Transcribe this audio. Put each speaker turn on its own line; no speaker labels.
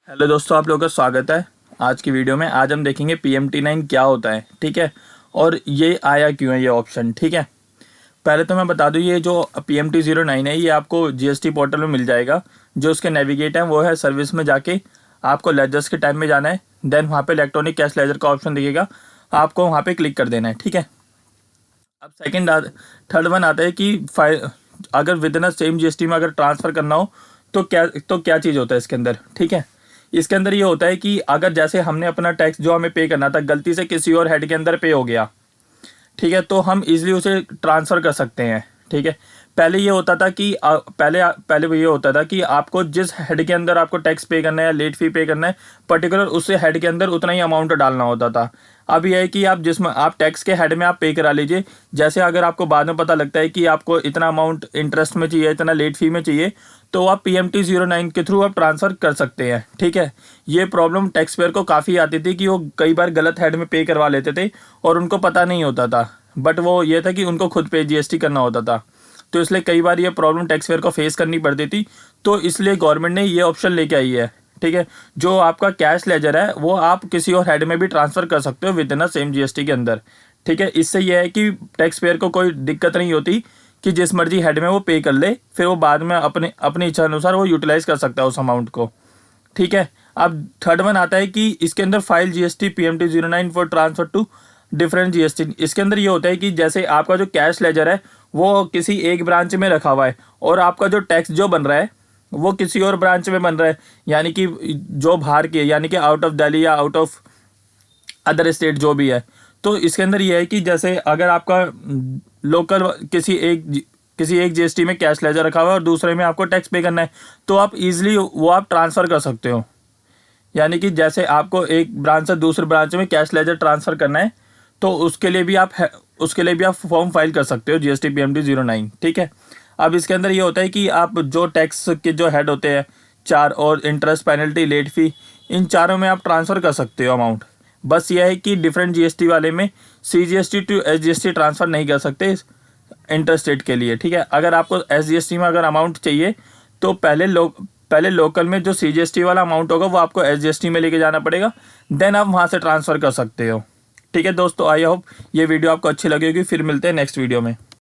Hello दोस्तों, आप लोगों का स्वागत है आज की वीडियो में। आज हम देखेंगे PMT9 क्या होता है, ठीक है, और ये आया क्यों है ये ऑप्शन, ठीक है। पहले तो मैं बता दूं, ये जो PMT09 है ये आपको GST पोर्टल में मिल जाएगा। जो उसके नेविगेट है वो है सर्विस में जाके आपको लेजर्स के टाइम में जाना है। देन वहाँ पे इलेक्ट्रॉनिक कैश लेजर का ऑप्शन दिखेगा, आपको वहाँ पे क्लिक कर देना है, ठीक है। अब थर्ड वन आता है कि फाइल अगर विद इन सेम GST में अगर ट्रांसफ़र करना हो तो क्या चीज़ होता है इसके अंदर, ठीक है। इसके अंदर ये होता है कि अगर जैसे हमने अपना टैक्स जो हमें पे करना था गलती से किसी और हेड के अंदर पे हो गया, ठीक है, तो हम इजीली उसे ट्रांसफ़र कर सकते हैं, ठीक है। पहले ये होता था कि पहले वो ये होता था कि आपको जिस हेड के अंदर आपको टैक्स पे करना है या लेट फी पे करना है, पर्टिकुलर उससे हेड के अंदर उतना ही अमाउंट डालना होता था। अब ये है कि आप जिसमें आप टैक्स के हेड में आप पे करा लीजिए। जैसे अगर आपको बाद में पता लगता है कि आपको इतना अमाउंट इंटरेस्ट में चाहिए, इतना लेट फी में चाहिए, तो आप PMT09 के थ्रू आप ट्रांसफ़र कर सकते हैं, ठीक है। ये प्रॉब्लम टैक्स पेयर को काफ़ी आती थी कि वो कई बार गलत हेड में पे करवा लेते थे और उनको पता नहीं होता था। बट वो ये था कि उनको खुद पे GST करना होता था, तो इसलिए कई बार ये प्रॉब्लम टैक्स पेयर को फेस करनी पड़ती थी। तो इसलिए गवर्नमेंट ने ये ऑप्शन लेके आई है, ठीक है। जो आपका कैश लेजर है वो आप किसी और हेड में भी ट्रांसफ़र कर सकते हो विद इन सेम GST के अंदर, ठीक है। इससे यह है कि टैक्स पेयर को कोई दिक्कत नहीं होती कि जिस मर्जी हेड में वो पे कर ले, फिर वो बाद में अपनी इच्छा अनुसार वो यूटिलाइज़ कर सकता है उस अमाउंट को, ठीक है। अब थर्ड वन आता है कि इसके अंदर file GST PMT09 for transfer to different GST। इसके अंदर ये होता है कि जैसे आपका जो कैश लेजर है वो किसी एक ब्रांच में रखा हुआ है और आपका जो टैक्स जो बन रहा है वो किसी और ब्रांच में बन रहा है, यानी कि जो बाहर की है, यानी कि आउट ऑफ दिल्ली या आउट ऑफ अदर स्टेट जो भी है। तो इसके अंदर ये है कि जैसे अगर आपका लोकल किसी एक GST में कैश लेजर रखा हुआ है और दूसरे में आपको टैक्स पे करना है, तो आप इजीली वो आप ट्रांसफ़र कर सकते हो। यानी कि जैसे आपको एक ब्रांच से दूसरे ब्रांच में कैश लेजर ट्रांसफ़र करना है, तो उसके लिए भी आप फॉर्म फाइल कर सकते हो GST PMT09, ठीक है। अब इसके अंदर ये होता है कि आप जो टैक्स के जो हेड होते हैं चार, और इंटरेस्ट, पेनल्टी, लेट फी, इन चारों में आप ट्रांसफ़र कर सकते हो अमाउंट। बस यह है कि डिफरेंट GST वाले में CGST टू SGST ट्रांसफ़र नहीं कर सकते इंटर स्टेट के लिए, ठीक है। अगर आपको SGST में अगर अमाउंट चाहिए तो पहले लोकल में जो CGST वाला अमाउंट होगा वो आपको SGST में लेके जाना पड़ेगा, देन आप वहाँ से ट्रांसफ़र कर सकते हो, ठीक है दोस्तों। आई होप ये वीडियो आपको अच्छी लगी होगी। फिर मिलते हैं नेक्स्ट वीडियो में।